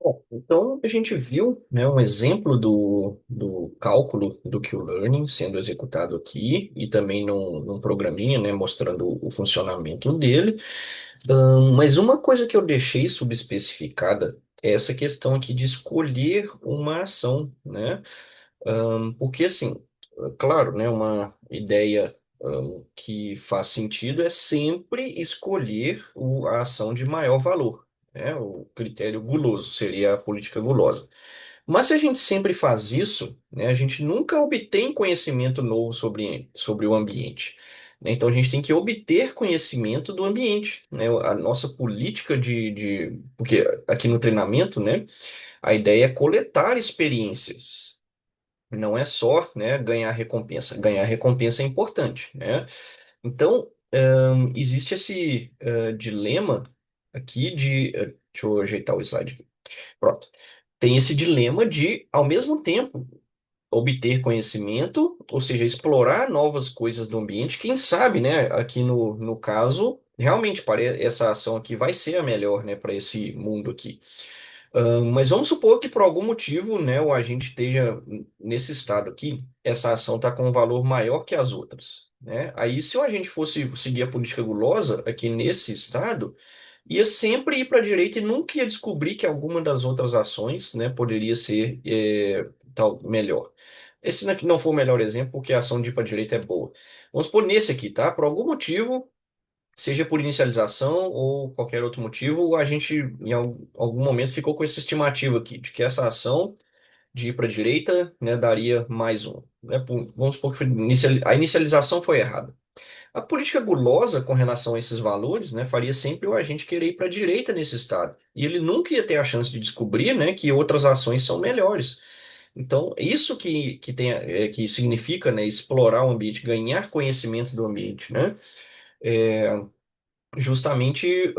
Bom, então, a gente viu, né, um exemplo do cálculo do Q-Learning sendo executado aqui e também num programinha, né, mostrando o funcionamento dele. Mas uma coisa que eu deixei subespecificada é essa questão aqui de escolher uma ação, né? Porque, assim, claro, né, uma ideia que faz sentido é sempre escolher a ação de maior valor, né? O critério guloso seria a política gulosa. Mas se a gente sempre faz isso, né, a gente nunca obtém conhecimento novo sobre o ambiente, né? Então a gente tem que obter conhecimento do ambiente, né? A nossa política porque aqui no treinamento, né, a ideia é coletar experiências. Não é só, né, ganhar recompensa. Ganhar recompensa é importante, né? Então, existe esse dilema aqui deixa eu ajeitar o slide aqui. Pronto. Tem esse dilema de, ao mesmo tempo, obter conhecimento, ou seja, explorar novas coisas do ambiente. Quem sabe, né, aqui no caso, realmente essa ação aqui vai ser a melhor, né, para esse mundo aqui. Mas vamos supor que por algum motivo, né, o agente esteja nesse estado aqui, essa ação está com um valor maior que as outras, né? Aí, se o agente fosse seguir a política gulosa aqui nesse estado, ia sempre ir para a direita e nunca ia descobrir que alguma das outras ações, né, poderia ser tal melhor. Esse não foi o melhor exemplo, porque a ação de ir para a direita é boa. Vamos supor nesse aqui, tá? Por algum motivo, seja por inicialização ou qualquer outro motivo, a gente em algum momento ficou com essa estimativa aqui, de que essa ação de ir para a direita, né, daria mais um. Né? Vamos supor que a inicialização foi errada. A política gulosa com relação a esses valores, né, faria sempre o agente querer ir para a direita nesse estado. E ele nunca ia ter a chance de descobrir, né, que outras ações são melhores. Então, isso que significa, né, explorar o ambiente, ganhar conhecimento do ambiente, né? Justamente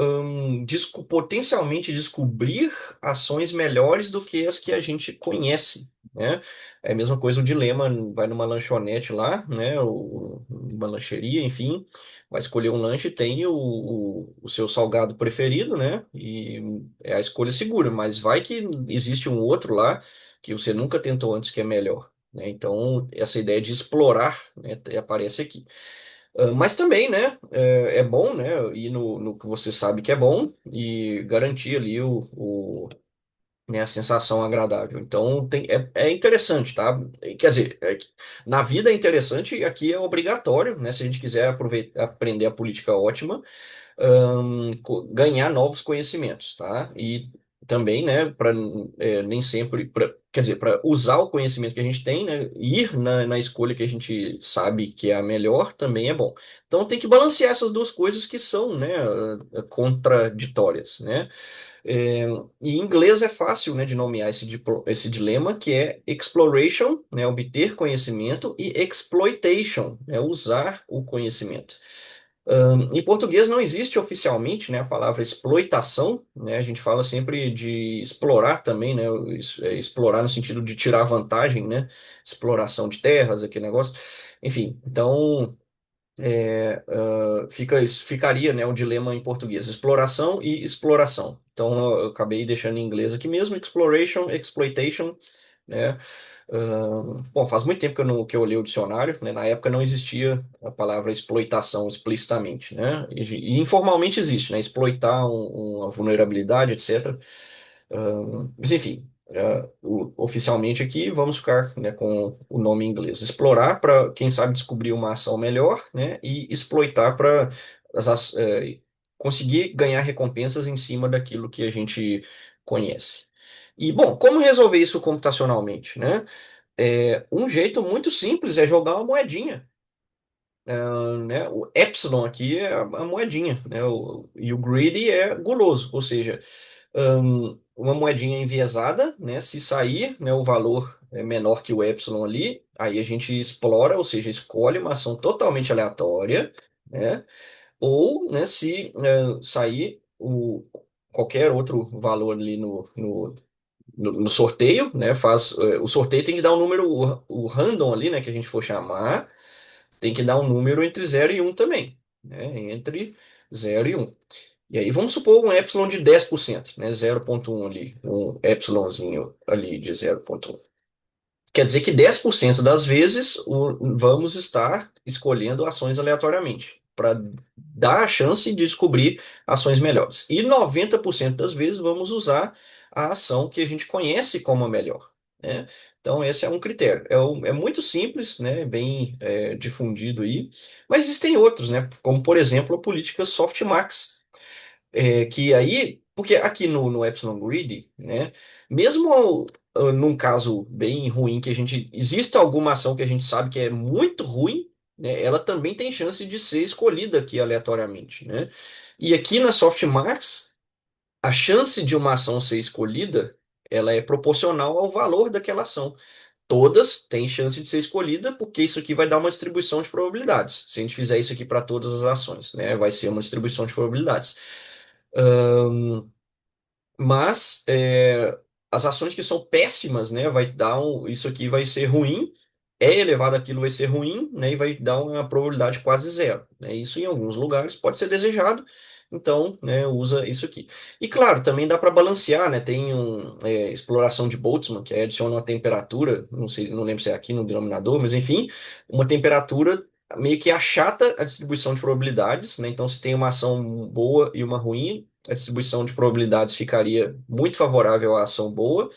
potencialmente descobrir ações melhores do que as que a gente conhece, né? É a mesma coisa o dilema, vai numa lanchonete lá, né? Uma lancheria, enfim, vai escolher um lanche, tem o seu salgado preferido, né? E é a escolha segura, mas vai que existe um outro lá que você nunca tentou antes que é melhor, né? Então, essa ideia de explorar, né, aparece aqui. Mas também, né, é bom, né, ir no que você sabe que é bom e garantir ali né, a sensação agradável. Então, é interessante, tá? Quer dizer, na vida é interessante e aqui é obrigatório, né, se a gente quiser aprender a política ótima, ganhar novos conhecimentos, tá? E também, né, para nem sempre, quer dizer, para usar o conhecimento que a gente tem, né, ir na escolha que a gente sabe que é a melhor também é bom. Então tem que balancear essas duas coisas que são, né, contraditórias, né? É, e em inglês é fácil, né, de nomear esse dilema, que é exploration, né, obter conhecimento, e exploitation, né, usar o conhecimento. Em português não existe oficialmente, né, a palavra exploitação, né, a gente fala sempre de explorar também, né, explorar no sentido de tirar vantagem, né, exploração de terras, aquele negócio. Enfim, então ficaria, né, o dilema em português, exploração e exploração. Então eu acabei deixando em inglês aqui mesmo, exploration, exploitation, né? Bom, faz muito tempo que eu olhei o dicionário, né? Na época não existia a palavra exploitação explicitamente, né? E informalmente existe, né? Exploitar uma vulnerabilidade, etc. Mas enfim, oficialmente aqui vamos ficar, né, com o nome em inglês. Explorar para, quem sabe, descobrir uma ação melhor, né? E exploitar para conseguir ganhar recompensas em cima daquilo que a gente conhece. E, bom, como resolver isso computacionalmente, né? Um jeito muito simples é jogar uma moedinha, né? O epsilon aqui é a moedinha, né? E o greedy é guloso, ou seja, uma moedinha enviesada, né? Se sair, né, o valor é menor que o epsilon ali, aí a gente explora, ou seja, escolhe uma ação totalmente aleatória, né? Ou, né, se sair qualquer outro valor ali no sorteio, né? O sorteio tem que dar um número, o random ali, né? Que a gente for chamar, tem que dar um número entre 0 e 1 também, né? Entre 0 e 1. E aí vamos supor um epsilon de 10%, né? 0,1 ali, um epsilonzinho ali de 0,1. Quer dizer que 10% das vezes vamos estar escolhendo ações aleatoriamente, para dar a chance de descobrir ações melhores. E 90% das vezes vamos usar a ação que a gente conhece como a melhor, né? Então, esse é um critério. É muito simples, né? Bem difundido aí, mas existem outros, né? Como, por exemplo, a política softmax, que aí, porque aqui no Epsilon Grid, né, mesmo num caso bem ruim, que a gente, exista alguma ação que a gente sabe que é muito ruim, né, ela também tem chance de ser escolhida aqui aleatoriamente, né? E aqui na Softmax, a chance de uma ação ser escolhida, ela é proporcional ao valor daquela ação. Todas têm chance de ser escolhida, porque isso aqui vai dar uma distribuição de probabilidades. Se a gente fizer isso aqui para todas as ações, né, vai ser uma distribuição de probabilidades. Mas as ações que são péssimas, né, vai dar isso aqui vai ser ruim, é elevado aquilo vai ser ruim, né, e vai dar uma probabilidade quase zero, né? Isso em alguns lugares pode ser desejado, então, né, usa isso aqui. E claro, também dá para balancear, né? Tem exploração de Boltzmann, que aí adiciona uma temperatura, não sei, não lembro se é aqui no denominador, mas enfim, uma temperatura meio que achata a distribuição de probabilidades, né? Então, se tem uma ação boa e uma ruim, a distribuição de probabilidades ficaria muito favorável à ação boa,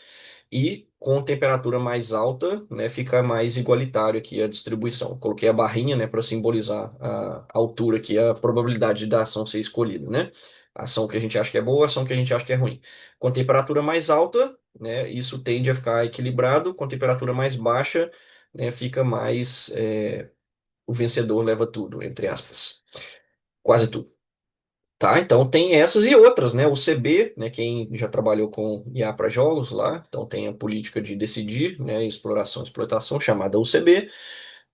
e com temperatura mais alta, né, fica mais igualitário aqui a distribuição. Coloquei a barrinha, né, para simbolizar a altura aqui, a probabilidade da ação ser escolhida, né? A ação que a gente acha que é boa, a ação que a gente acha que é ruim. Com temperatura mais alta, né, isso tende a ficar equilibrado. Com temperatura mais baixa, né, fica mais, o vencedor leva tudo, entre aspas. Quase tudo. Tá, então tem essas e outras, né? O CB, né? Quem já trabalhou com IA para jogos lá, então tem a política de decidir, né? Exploração e exploitação, chamada UCB,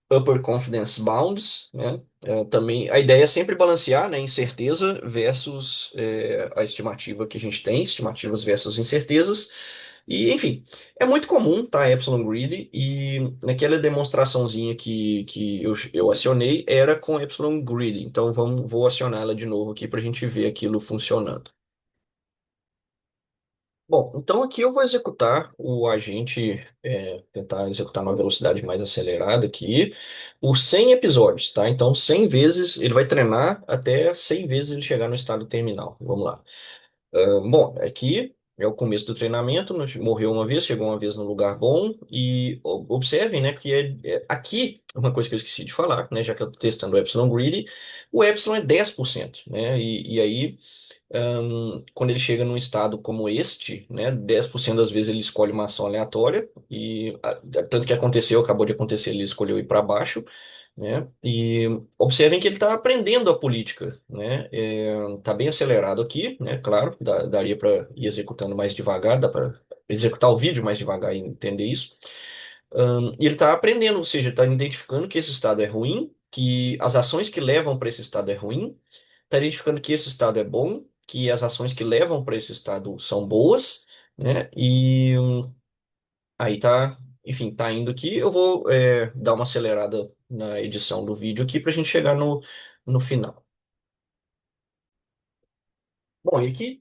Upper Confidence Bounds, né? Também a ideia é sempre balancear, né? Incerteza versus a estimativa que a gente tem, estimativas versus incertezas. E, enfim, é muito comum, tá? Epsilon Grid, e naquela demonstraçãozinha que eu acionei era com Epsilon Grid. Então vou acionar ela de novo aqui para a gente ver aquilo funcionando. Bom, então aqui eu vou executar o agente, tentar executar numa velocidade mais acelerada aqui, por 100 episódios, tá? Então 100 vezes, ele vai treinar até 100 vezes ele chegar no estado terminal. Vamos lá. Bom, aqui é o começo do treinamento, né? Morreu uma vez, chegou uma vez no lugar bom, e observem, né, que aqui, uma coisa que eu esqueci de falar, né, já que eu estou testando o Epsilon Greedy, o Epsilon é 10%, né, e aí quando ele chega num estado como este, né, 10% das vezes ele escolhe uma ação aleatória, e tanto que aconteceu, acabou de acontecer, ele escolheu ir para baixo, né, e observem que ele está aprendendo a política, né, tá bem acelerado aqui, né, claro, daria para ir executando mais devagar, dá para executar o vídeo mais devagar e entender isso. E ele está aprendendo, ou seja, está identificando que esse estado é ruim, que as ações que levam para esse estado é ruim, está identificando que esse estado é bom, que as ações que levam para esse estado são boas, né? E aí tá, enfim, tá indo aqui. Eu vou dar uma acelerada na edição do vídeo aqui para a gente chegar no final. Bom, e aqui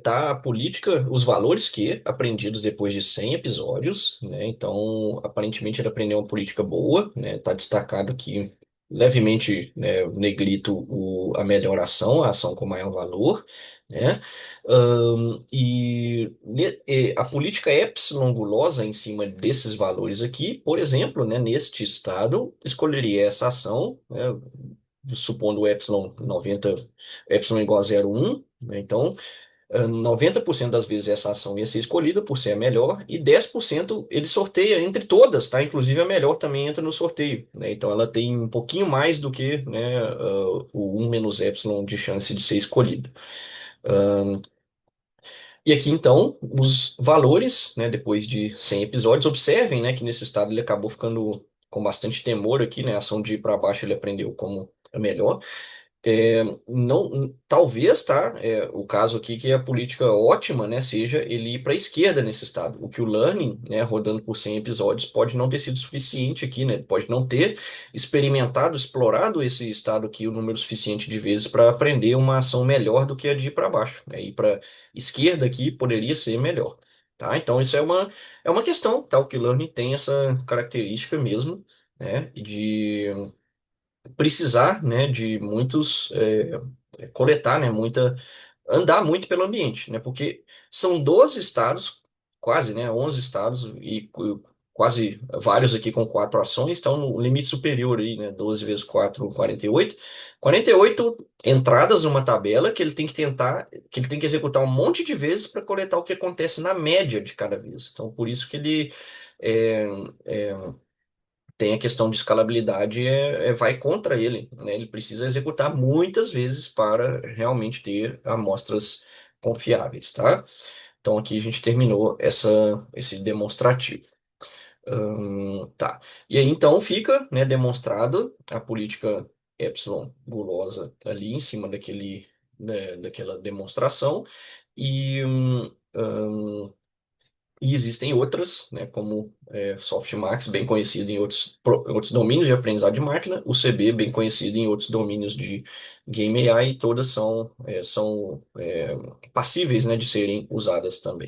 tá a política, os valores que aprendidos depois de 100 episódios, né? Então, aparentemente ele aprendeu uma política boa, né? Tá destacado aqui levemente, né, negrito a melhor ação, a ação com maior valor, né? E a política epsilon gulosa em cima desses valores aqui, por exemplo, né, neste estado, escolheria essa ação, né, supondo o epsilon 90, epsilon igual a 0,1, né? Então, 90% das vezes essa ação ia ser escolhida por ser a melhor, e 10% ele sorteia entre todas, tá? Inclusive a melhor também entra no sorteio, né? Então ela tem um pouquinho mais do que, né, o 1 menos epsilon de chance de ser escolhido. E aqui então, os valores, né, depois de 100 episódios, observem, né, que nesse estado ele acabou ficando com bastante temor aqui, né? A ação de ir para baixo ele aprendeu como a melhor. Não, talvez, tá? O caso aqui que a política ótima, né, seja ele ir para a esquerda nesse estado. O que o Learning, né, rodando por 100 episódios, pode não ter sido suficiente aqui, né? Pode não ter experimentado, explorado esse estado aqui o número suficiente de vezes para aprender uma ação melhor do que a de ir para baixo, né? Ir para esquerda aqui poderia ser melhor, tá? Então isso é uma questão, tá? O que o Learning tem essa característica mesmo, né? De precisar, né, de muitos coletar, né, andar muito pelo ambiente, né, porque são 12 estados, quase, né, 11 estados e quase vários aqui com quatro ações estão no limite superior aí, né, 12 vezes 4, 48. 48 entradas numa tabela que ele tem que tentar, que ele tem que executar um monte de vezes para coletar o que acontece na média de cada vez. Então, por isso que ele é, é, tem a questão de escalabilidade vai contra ele, né? Ele precisa executar muitas vezes para realmente ter amostras confiáveis, tá? Então aqui a gente terminou esse demonstrativo. Tá. E aí então fica, né, demonstrado a política epsilon gulosa ali em cima daquela demonstração e e existem outras, né, como Softmax, bem conhecido em outros domínios de aprendizado de máquina, o CB, bem conhecido em outros domínios de Game AI, e todas são passíveis, né, de serem usadas também.